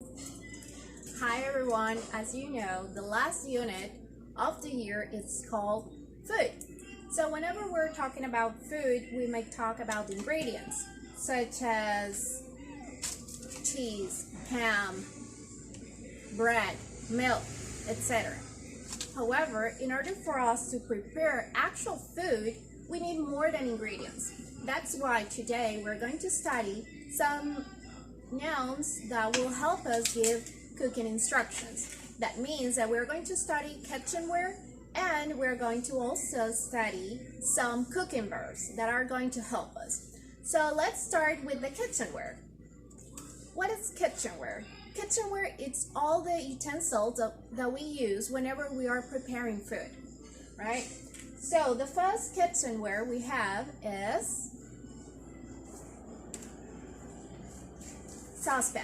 Hi everyone, as you know, the last unit of the year is called food. So whenever we're talking about food, we may talk about the ingredients such as cheese, ham, bread, milk, etc. However, in order for us to prepare actual food, we need more than ingredients. That's why today we're going to study some nouns that will help us give cooking instructions. That means that we're going to study kitchenware and we're going to also study some cooking verbs that are going to help us. So let's start with the kitchenware. What is kitchenware? Kitchenware is all the utensils that we use whenever we are preparing food, right? So the first kitchenware we have is saucepan.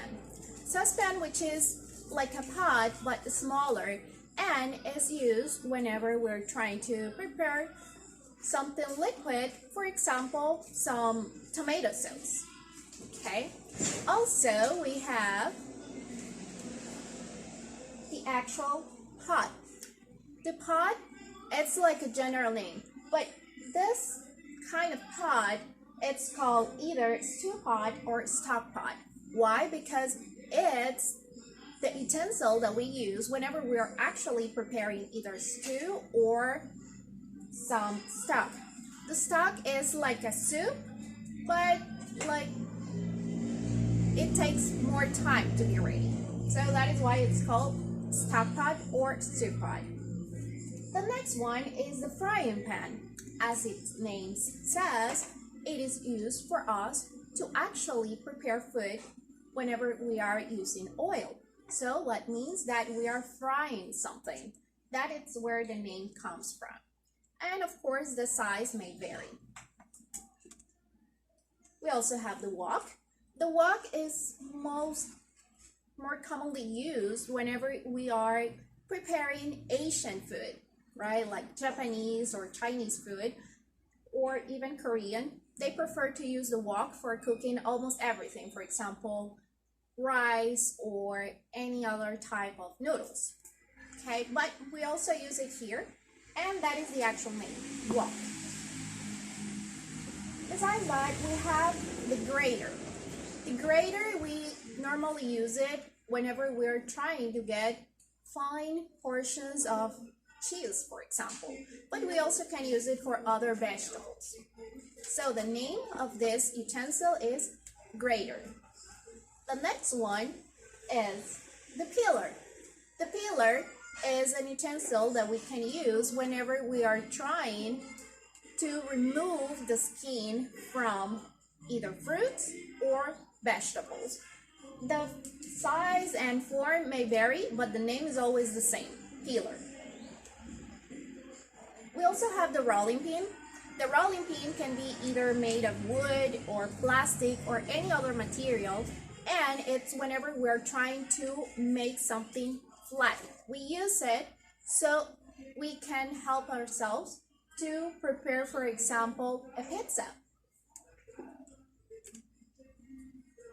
Saucepan, which is like a pot but smaller and is used whenever we're trying to prepare something liquid, for example, some tomato sauce. Okay. Also, we have the actual pot. The pot, it's like a general name, but this kind of pot, it's called either stew pot or stock pot. Why? Because it's the utensil that we use whenever we are actually preparing either stew or some stock. The stock is like a soup, but like it takes more time to be ready. So that is why it's called stock pot or stew pot. The next one is the frying pan. As its name says, it is used for us to actually prepare food whenever we are using oil. So that means that we are frying something. That is where the name comes from. And of course, the size may vary. We also have the wok. The wok is more commonly used whenever we are preparing Asian food, right? Like Japanese or Chinese food, or even Korean. They prefer to use the wok for cooking almost everything. For example, rice or any other type of noodles. Okay, but we also use it here, and that is the actual name, wok. Besides that, we have the grater. The grater, we normally use it whenever we're trying to get fine portions of cheese, for example, but we also can use it for other vegetables. So the name of this utensil is grater. The next one is the peeler. The peeler is an utensil that we can use whenever we are trying to remove the skin from either fruits or vegetables. The size and form may vary, but the name is always the same, peeler. We also have the rolling pin. The rolling pin can be either made of wood or plastic or any other material, and it's whenever we're trying to make something flat. We use it so we can help ourselves to prepare, for example, a pizza.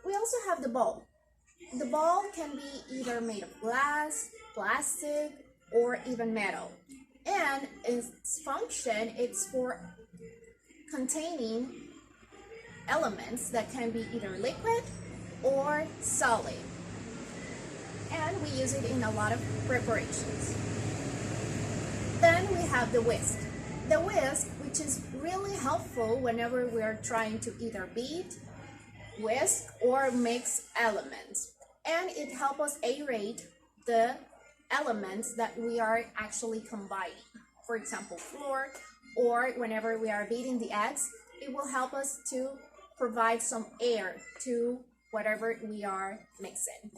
We also have the bowl. The bowl can be either made of glass, plastic, or even metal. And its function is for containing elements that can be either liquid or solid. And we use it in a lot of preparations. Then we have the whisk. The whisk, which is really helpful whenever we are trying to either beat, whisk, or mix elements. And it helps us aerate the elements that we are actually combining. For example, flour, or whenever we are beating the eggs, it will help us to provide some air to whatever we are mixing.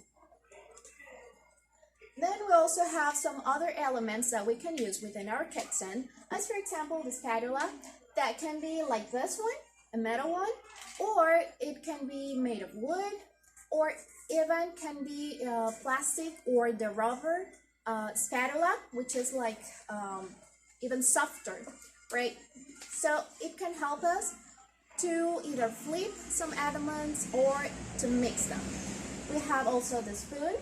Then we also have some other elements that we can use within our kitchen, as for example, the spatula that can be like this one, a metal one, or it can be made of wood, or even can be plastic or the rubber spatula, which is like even softer, right? So it can help us to either flip some elements or to mix them. We have also the spoon.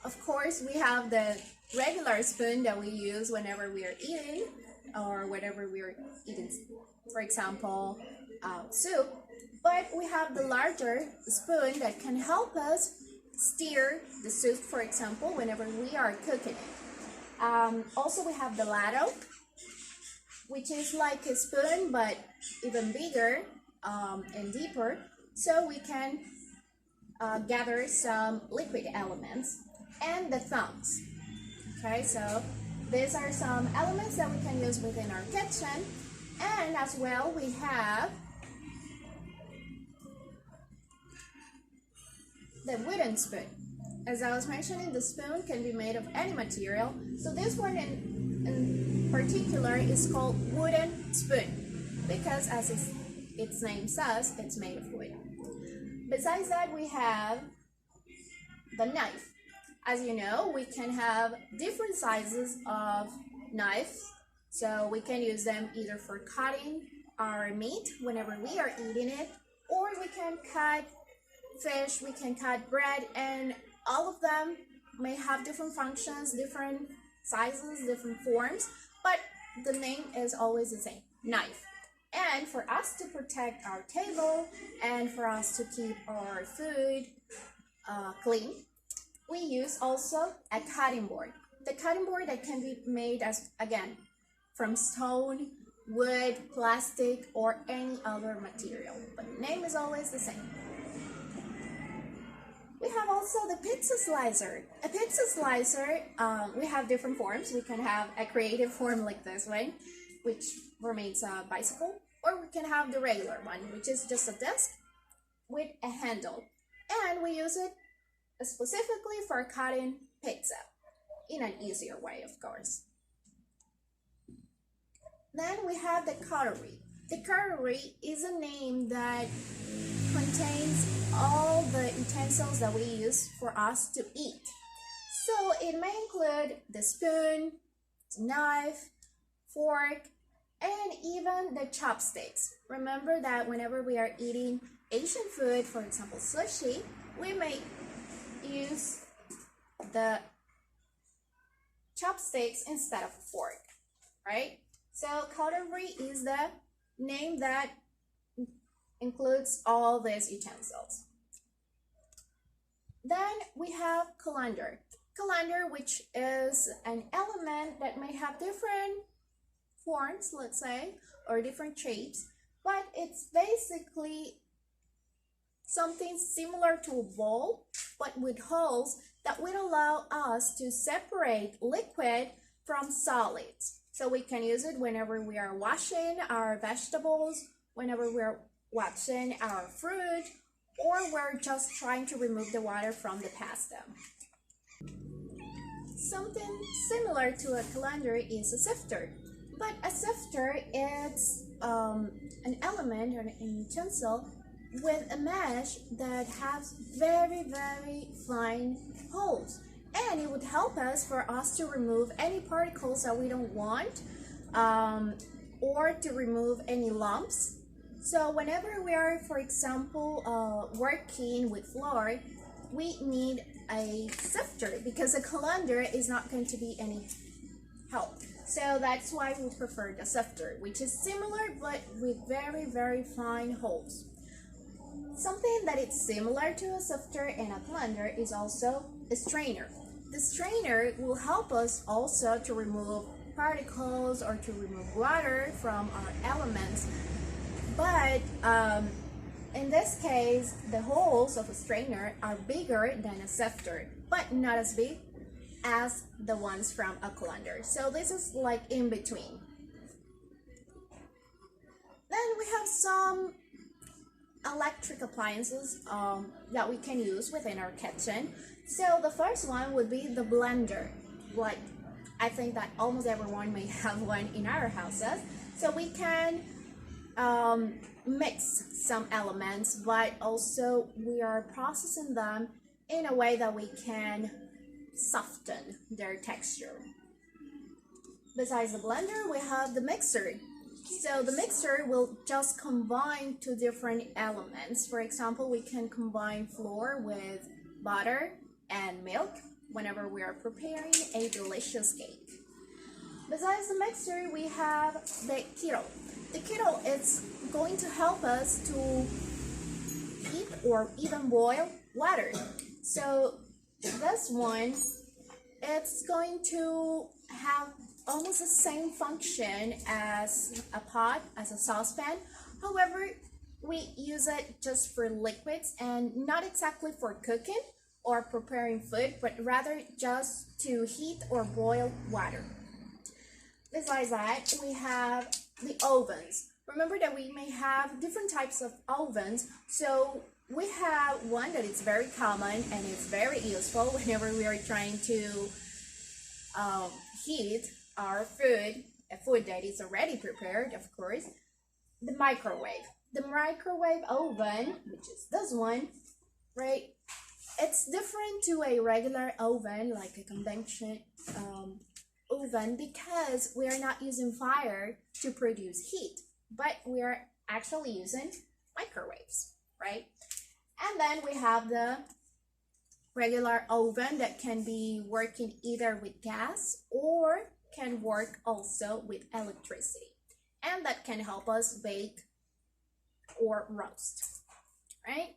Of course, we have the regular spoon that we use whenever we are eating or whenever we are eating, for example, soup. But we have the larger spoon that can help us stir the soup, for example, whenever we are cooking it. Also, we have the ladle, which is like a spoon but even bigger and deeper, so we can gather some liquid elements. And the thumbs. Okay, so these are some elements that we can use within our kitchen. And as well, we have the wooden spoon. As I was mentioning, the spoon can be made of any material. So this one in particular is called wooden spoon because, as its name says, it's made of wood. Besides that, we have the knife. As you know, we can have different sizes of knives, so we can use them either for cutting our meat whenever we are eating it, or we can cut fish, we can cut bread, and all of them may have different functions, different sizes, different forms, but the name is always the same, knife. And for us to protect our table and for us to keep our food clean, we use also a cutting board. The cutting board that can be made as, again, from stone, wood, plastic, or any other material, but the name is always the same. We have also the pizza slicer. A pizza slicer, we have different forms. We can have a creative form like this one, which remains a bicycle, or we can have the regular one, which is just a disc with a handle. And we use it specifically for cutting pizza in an easier way, of course. Then we have the cutlery. The cutlery is a name that contains all the utensils that we use for us to eat. So it may include the spoon, the knife, fork, and even the chopsticks. Remember that whenever we are eating Asian food, for example sushi, we may use the chopsticks instead of a fork, right? So cutlery is the name that includes all these utensils. Then we have colander. Colander, which is an element that may have different forms, let's say, or different shapes, but it's basically something similar to a bowl, but with holes that would allow us to separate liquid from solids. So we can use it whenever we are washing our vegetables, whenever we're washing our fruit, or we're just trying to remove the water from the pasta. Something similar to a colander is a sifter, but a sifter is an element or an utensil with a mesh that has very, very fine holes, and it would help us for us to remove any particles that we don't want, or to remove any lumps. So whenever we are, for example, working with flour, we need a sifter because a colander is not going to be any help. So that's why we prefer the sifter, which is similar but with very, very fine holes. Something that is similar to a sifter and a colander is also a strainer. The strainer will help us also to remove particles or to remove water from our elements. But in this case, the holes of a strainer are bigger than a sifter, but not as big as the ones from a colander. So this is like in between. Then we have some electric appliances that we can use within our kitchen. So the first one would be the blender. Like, I think that almost everyone may have one in our houses. So we can mix some elements, but also we are processing them in a way that we can soften their texture. Besides the blender, we have the mixer. So the mixer will just combine two different elements. For example, we can combine flour with butter, and milk whenever we are preparing a delicious cake. Besides the mixer, we have the kettle. The kettle is going to help us to heat or even boil water. So this one, it's going to have almost the same function as a pot, as a saucepan. However, we use it just for liquids and not exactly for cooking or preparing food, but rather just to heat or boil water. Besides that, we have the ovens. Remember that we may have different types of ovens, so we have one that is very common and it's very useful whenever we are trying to heat our food, a food that is already prepared, of course, the microwave. The microwave oven, which is this one, right? It's different to a regular oven, like a convention oven, because we are not using fire to produce heat, but we are actually using microwaves, right? And then we have the regular oven that can be working either with gas or can work also with electricity, and that can help us bake or roast, right?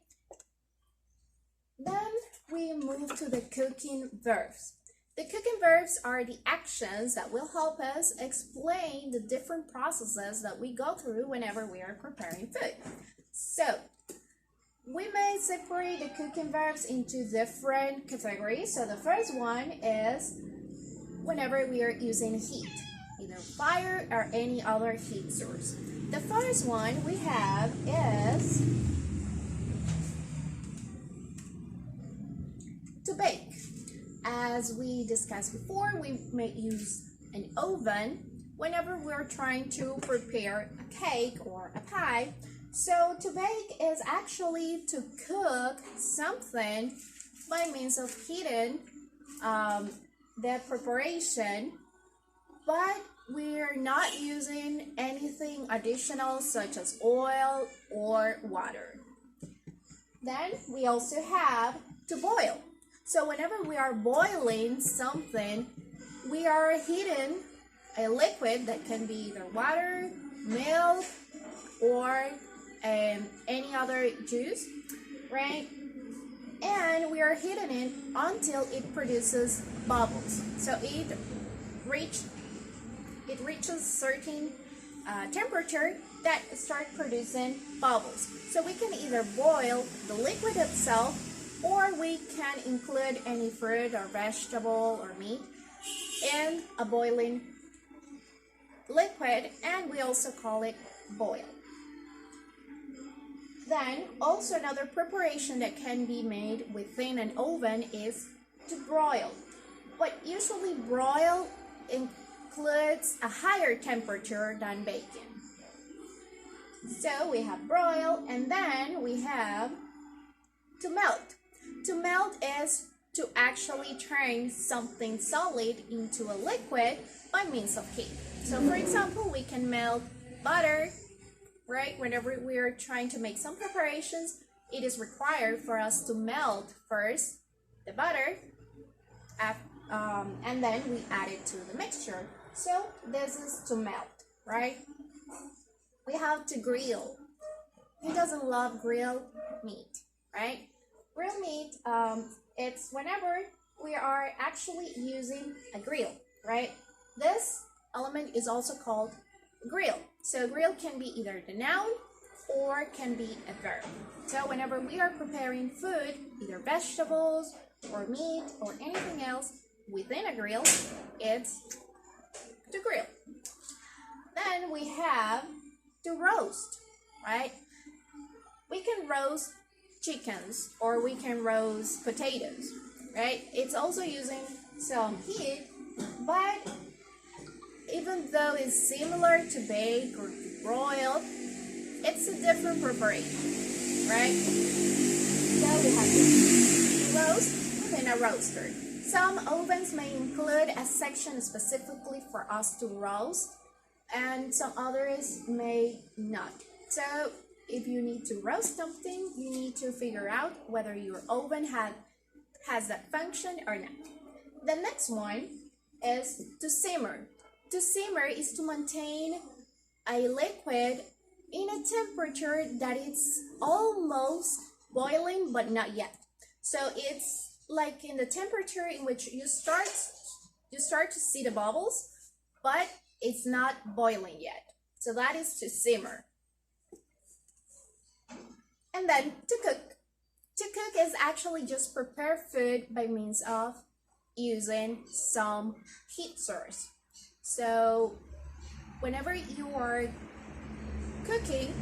Then we move to the cooking verbs. The cooking verbs are the actions that will help us explain the different processes that we go through whenever we are preparing food. So we may separate the cooking verbs into different categories. So the first one is whenever we are using heat, either fire or any other heat source. The first one we have is to bake. As we discussed before, we may use an oven whenever we're trying to prepare a cake or a pie. So to bake is actually to cook something by means of heating the preparation, but we're not using anything additional such as oil or water. Then we also have to boil. So whenever we are boiling something, we are heating a liquid that can be either water, milk, or any other juice, right? And we are heating it until it produces bubbles. So it reaches certain temperature that start producing bubbles. So we can either boil the liquid itself, or we can include any fruit or vegetable or meat in a boiling liquid, and we also call it boil. Then also another preparation that can be made within an oven is to broil. But usually broil includes a higher temperature than baking. So we have broil, and then we have to melt. To melt is to actually turn something solid into a liquid by means of heat. So for example, we can melt butter, right? Whenever we're trying to make some preparations, it is required for us to melt first the butter, and then we add it to the mixture. So this is to melt, right? We have to grill. Who doesn't love grilled meat, right? Grilled meat, it's whenever we are actually using a grill, right? This element is also called grill. So grill can be either the noun or can be a verb. So whenever we are preparing food, either vegetables or meat or anything else within a grill, it's to grill. Then we have to roast, right? We can roast chickens or we can roast potatoes, right? It's also using some heat, but even though it's similar to bake or to broil, it's a different preparation, right? So we have to roast within a roaster. Some ovens may include a section specifically for us to roast, and some others may not. So if you need to roast something, you need to figure out whether your oven has that function or not. The next one is to simmer. To simmer is to maintain a liquid in a temperature that it's almost boiling but not yet. So it's like in the temperature in which you start to see the bubbles, but it's not boiling yet. So that is to simmer. And then to cook. To cook is actually just prepare food by means of using some heat source. So whenever you are cooking,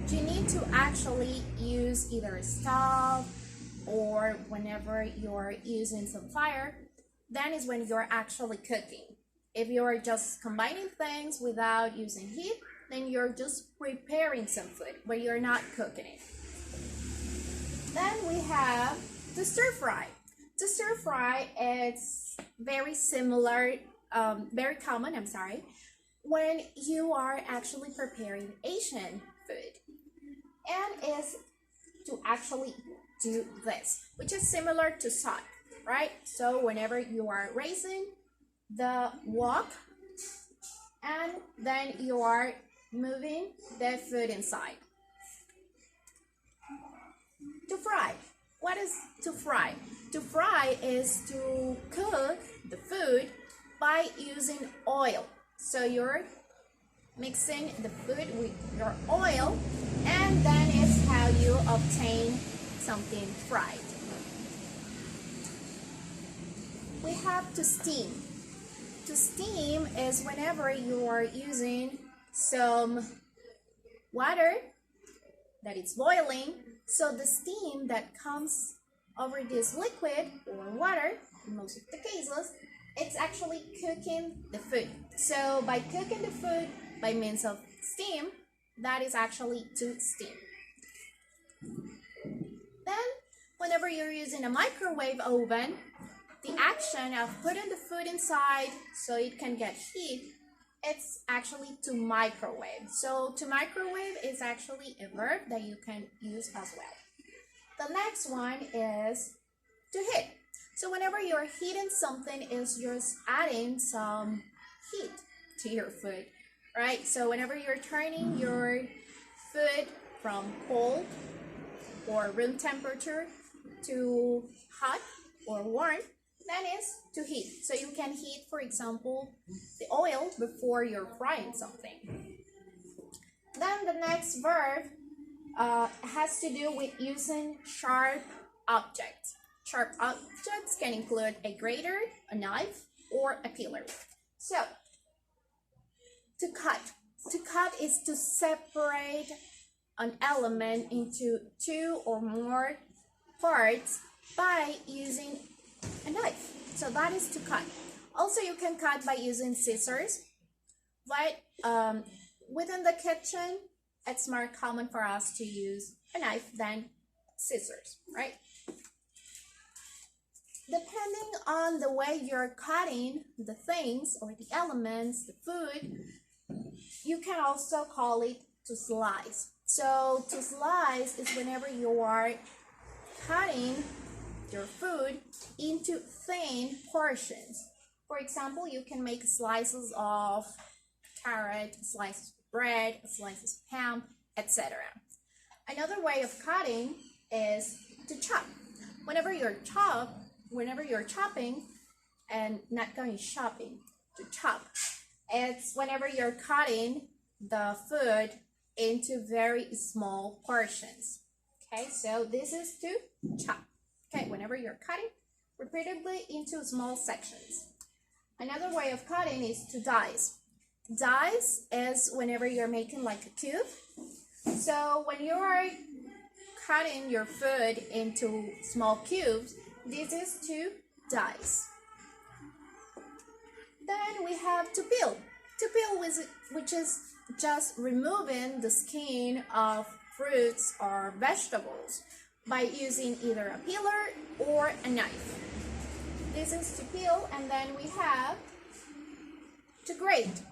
you need to actually use either a stove, or whenever you're using some fire, then is when you're actually cooking. If you're just combining things without using heat, then you're just preparing some food, but you're not cooking it. Then we have to stir fry. To stir fry, it's very similar, very common, when you are actually preparing Asian food. And is to actually do this, which is similar to saute, right? So whenever you are raising the wok, and then you are moving the food inside. To fry. What is to fry? To fry is to cook the food by using oil. So you're mixing the food with your oil, and then is how you obtain something fried. We have to steam. To steam is whenever you are using some water that is boiling, so the steam that comes over this liquid or water, in most of the cases, it's actually cooking the food. So by cooking the food by means of steam, that is actually to steam. Then, whenever you're using a microwave oven, the action of putting the food inside so it can get heat, it's actually to microwave. So to microwave is actually a verb that you can use as well. The next one is to heat. So whenever you're heating something, is just adding some heat to your food, right? So whenever you're turning your food from cold or room temperature to hot or warm, then is to heat. So you can heat, for example, the oil before you're frying something. Then the next verb has to do with using sharp objects. Sharp objects can include a grater, a knife, or a peeler. So, to cut. To cut is to separate an element into two or more parts by using a knife. So that is to cut. Also, you can cut by using scissors, but within the kitchen, it's more common for us to use a knife than scissors, right? Depending on the way you're cutting the things or the elements, the food, you can also call it to slice. So to slice is whenever you are cutting your food into thin portions. For example, you can make slices of carrot, slices of bread, slices of ham, etc. Another way of cutting is to chop. Whenever you're chopping and not going shopping, to chop, it's whenever you're cutting the food into very small portions. Okay, so this is to chop. Okay, whenever you're cutting repeatedly into small sections. Another way of cutting is to dice. Dice is whenever you're making like a cube. So when you are cutting your food into small cubes, this is to dice. Then we have to peel. To peel, which is just removing the skin of fruits or vegetables by using either a peeler or a knife. This is to peel, and then we have to grate.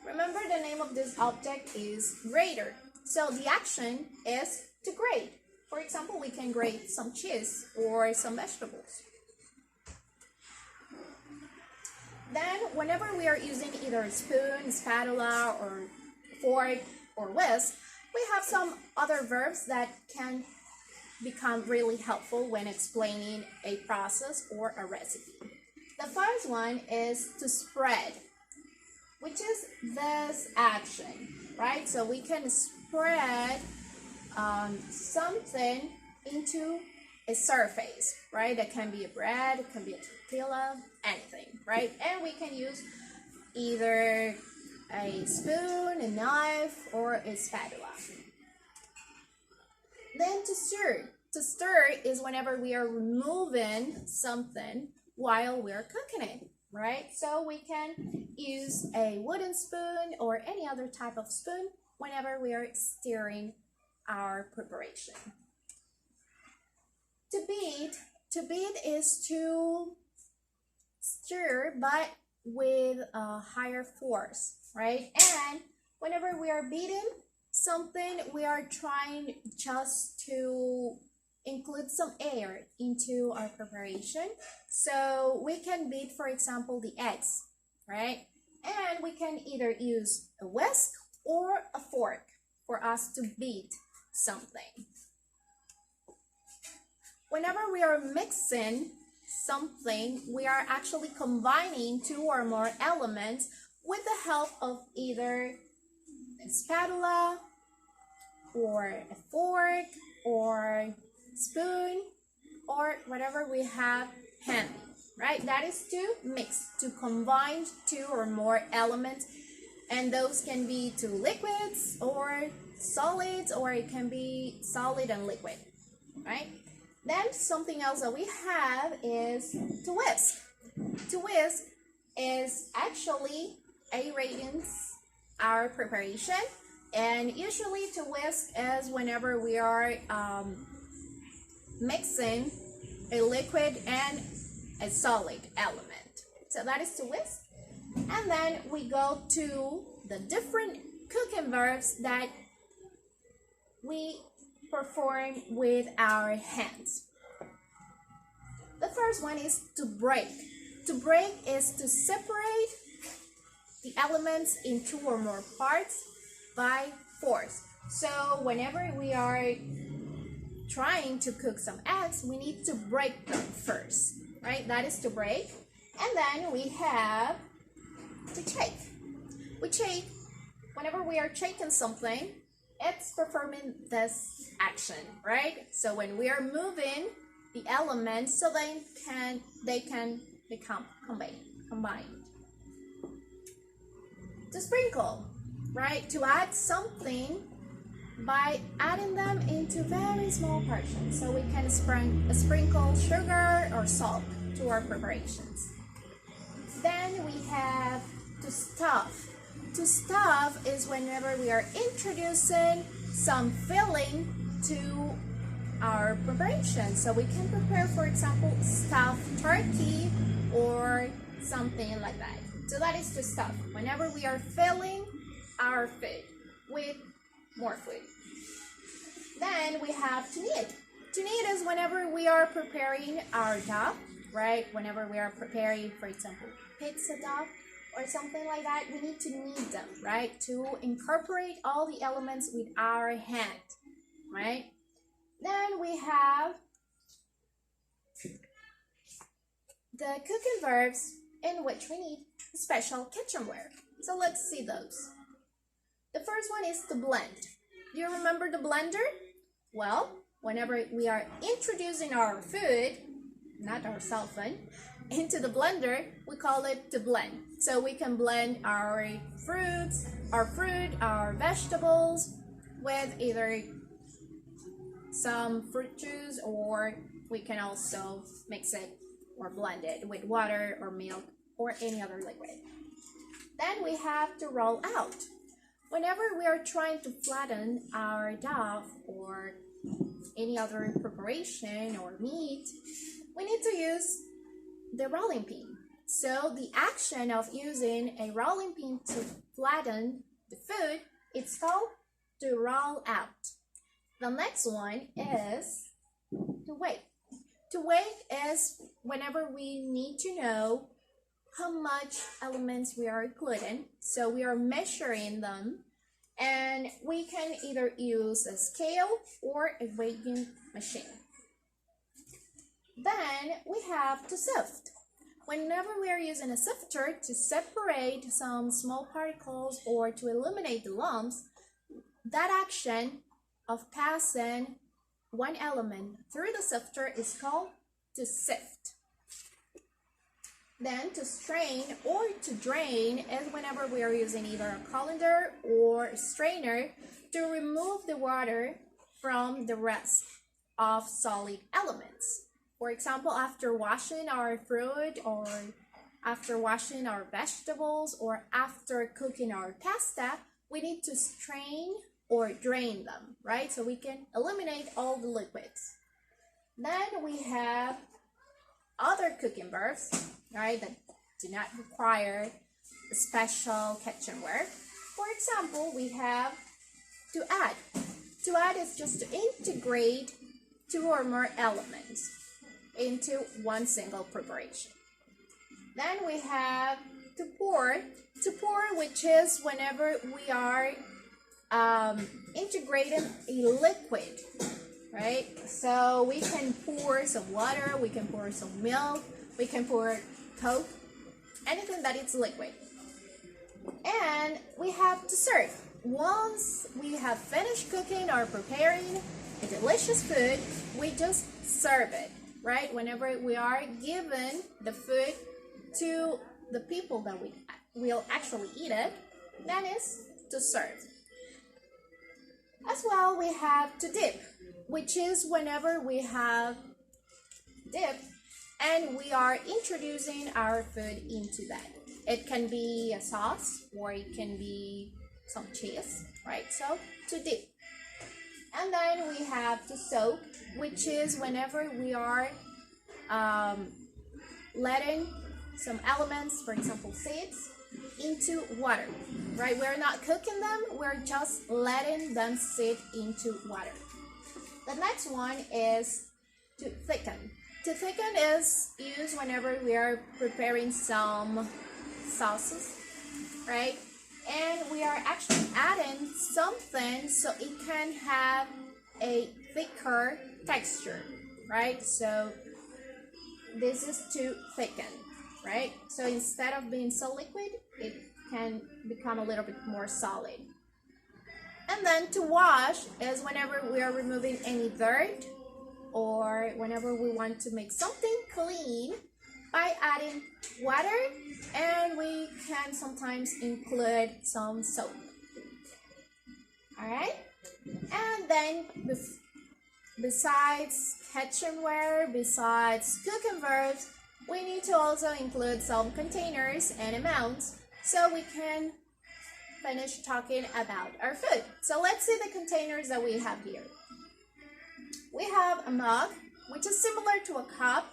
Remember, the name of this object is grater. So the action is to grate. For example, we can grate some cheese or some vegetables. whenever we are using either a spoon, spatula, or fork, or whisk, we have some other verbs that can become really helpful when explaining a process or a recipe. The first one is to spread, which is this action, right? So we can spread something into a surface, right? That can be a bread, it can be a tortilla, anything, right? And we can use either a spoon, a knife, or a spatula. Then to stir. To stir is whenever we are removing something while we're cooking it, right? So we can use a wooden spoon or any other type of spoon whenever we are stirring our preparation. To beat is to stir but with a higher force, right? And whenever we are beating something, we are trying just to include some air into our preparation. So we can beat, for example, the eggs, right? And we can either use a whisk or a fork for us to beat something. Whenever we are mixing something, we are actually combining two or more elements with the help of either a spatula or a fork or spoon or whatever we have handy, right? That is to mix, to combine two or more elements, and those can be two liquids or solids, or it can be solid and liquid, right? Then something else that we have is to whisk. To whisk is actually aerating our preparation, and usually to whisk is whenever we are mixing a liquid and a solid element. So that is to whisk. And then we go to the different cooking verbs that we perform with our hands. The first one is to break. To break is to separate the elements in two or more parts by force. So whenever we are trying to cook some eggs, we need to break them first, right? That is to break. And then we have to shake. We shake. Whenever we are shaking something, it's performing this action, right? So when we are moving the elements, so they can become combined. To sprinkle, right? To add something by adding them into very small portions, so we can sprinkle sugar or salt to our preparations. Then we have to stuff. To stuff is whenever we are introducing some filling to our preparation. So we can prepare, for example, stuffed turkey or something like that. So that is to stuff, whenever we are filling our food with more food. Then we have to knead. To knead is whenever we are preparing our dough, right? Whenever we are preparing, for example, pizza dough or something like that, we need to knead them, right? To incorporate all the elements with our hand, right? Then we have the cooking verbs in which we need special kitchenware. So let's see those. The first one is to blend. Do you remember the blender? Well, whenever we are introducing our food, not our cell phone, into the blender, we call it to blend. So we can blend our fruits, our vegetables with either some fruit juice, or we can also mix it or blend it with water or milk or any other liquid. Then we have to roll out. Whenever we are trying to flatten our dough or any other preparation or meat, we need to use the rolling pin. So the action of using a rolling pin to flatten the food, it's called to roll out. The next one is to weigh. To weigh is whenever we need to know how much elements we are including. So we are measuring them, and we can either use a scale or a weighing machine. Then we have to sift. Whenever we are using a sifter to separate some small particles or to eliminate the lumps, that action of passing one element through the sifter is called to sift. Then to strain or to drain is whenever we are using either a colander or a strainer to remove the water from the rest of solid elements. For example, after washing our fruit or after washing our vegetables or after cooking our pasta, we need to strain or drain them, right? So we can eliminate all the liquids. Then we have other cooking verbs, right, that do not require a special kitchenware. For example, we have to add. To add is just to integrate two or more elements into one single preparation. Then we have to pour. To pour, which is whenever we are integrating a liquid, right? So we can pour some water, we can pour some milk, we can pour Coke, anything that is liquid. And we have to serve. Once we have finished cooking or preparing a delicious food, we just serve it, right? Whenever we are giving the food to the people that we will actually eat it, that is to serve. As well, we have to dip, which is whenever we have dip and we are introducing our food into that. It can be a sauce or it can be some cheese, right? So to dip. And then we have to soak, which is whenever we are letting some elements, for example seeds, into water, right? We're not cooking them, we're just letting them sit into water. The next one is to thicken. To thicken is used whenever we are preparing some sauces, right? And we are actually adding something so it can have a thicker texture, right? So this is to thicken, right? So instead of being so liquid, it can become a little bit more solid. And then to wash is whenever we are removing any dirt or whenever we want to make something clean by adding water, and we can sometimes include some soap. All right? And then besides kitchenware, besides cooking verbs, we need to also include some containers and amounts so we can finish talking about our food. So let's see the containers that we have here. We have a mug, which is similar to a cup,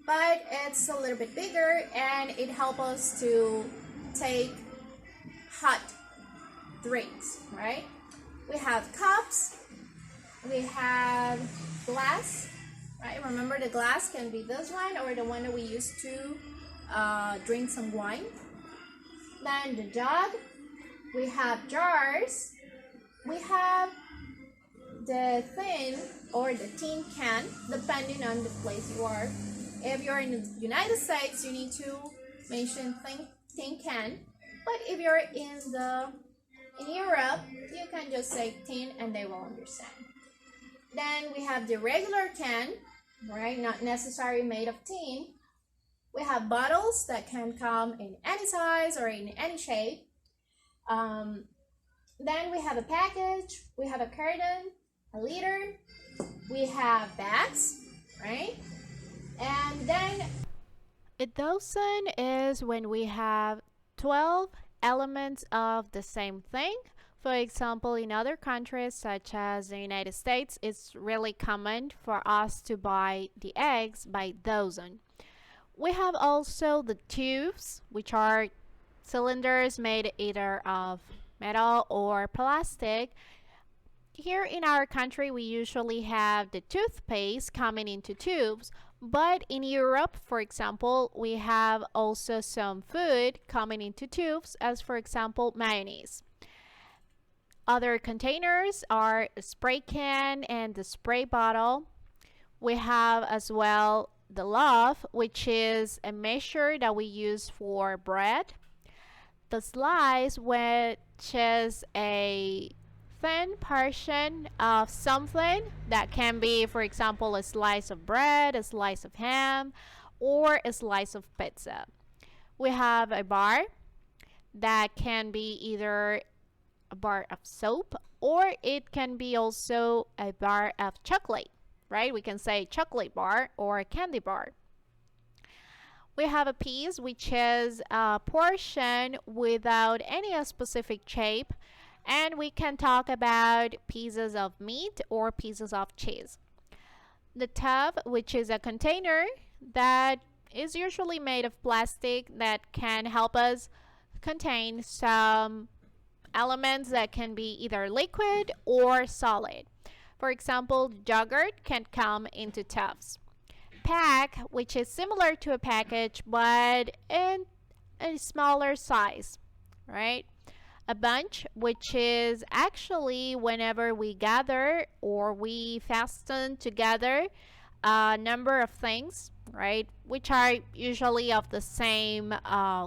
but it's a little bit bigger and it helps us to take hot drinks, right? We have cups, we have glass, right? Remember, the glass can be this one or the one that we use to drink some wine. Then the jug, we have jars, we have the thin or the tin can, depending on the place you are. If you're in the United States, you need to mention tin can, but if you're in Europe, you can just say tin and they will understand. Then we have the regular can, right? Not necessarily made of tin. We have bottles that can come in any size or in any shape. Then we have a package, we have a carton, a liter, we have bags, right? And then a dozen is when we have 12 elements of the same thing. For example, in other countries such as the United States, it's really common for us to buy the eggs by dozen. We have also the tubes, which are cylinders made either of metal or plastic. Here in our country, we usually have the toothpaste coming into tubes, But in Europe, for example, we have also some food coming into tubes, as for example, mayonnaise. Other containers are a spray can and the spray bottle. We have as well the loaf, which is a measure that we use for bread. The slice, which is a thin portion of something that can be, for example, a slice of bread, a slice of ham, or a slice of pizza. We have a bar that can be either a bar of soap or it can be also a bar of chocolate, right? We can say chocolate bar or a candy bar. We have a piece which is a portion without any specific shape, and we can talk about pieces of meat or pieces of cheese. The tub, which is a container that is usually made of plastic that can help us contain some elements that can be either liquid or solid. For example, yogurt can come into tubs. Pack, which is similar to a package but in a smaller size, right? A bunch, which is actually whenever we gather or we fasten together a number of things, right? Which are usually of the same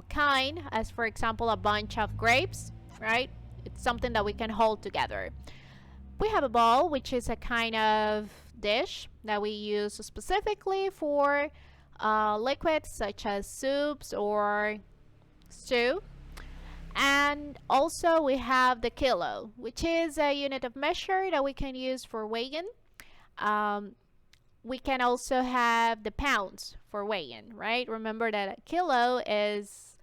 kind, as for example, a bunch of grapes, right? It's something that we can hold together. We have a bowl, which is a kind of dish that we use specifically for liquids such as soups or stew. And also we have the kilo, which is a unit of measure that we can use for weighing. Um, we can also have the pounds for weighing, right? Remember that a kilo is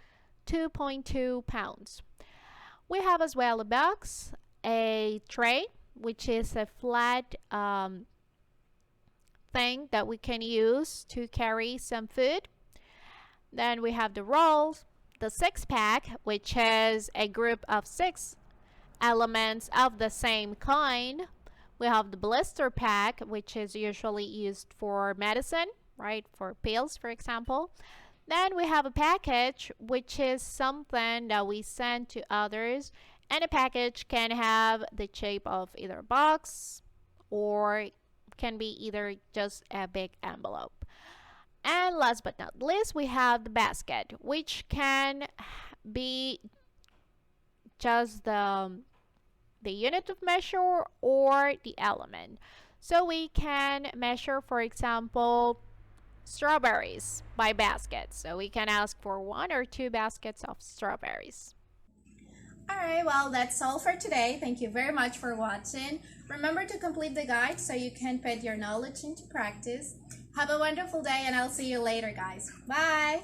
2.2 pounds. We have as well a box, a tray, which is a flat thing that we can use to carry some food. Then we have the rolls, the six pack, which is a group of 6 elements of the same kind. We have the blister pack, which is usually used for medicine, right? For pills, for example. Then we have a package, which is something that we send to others. And a package can have the shape of either a box or can be either just a big envelope. And last but not least, we have the basket, which can be just the unit of measure or the element. So we can measure, for example, strawberries by baskets. So we can ask for 1 or 2 baskets of strawberries. Alright, well, that's all for today. Thank you very much for watching. Remember to complete the guide so you can put your knowledge into practice. Have a wonderful day, and I'll see you later, guys. Bye!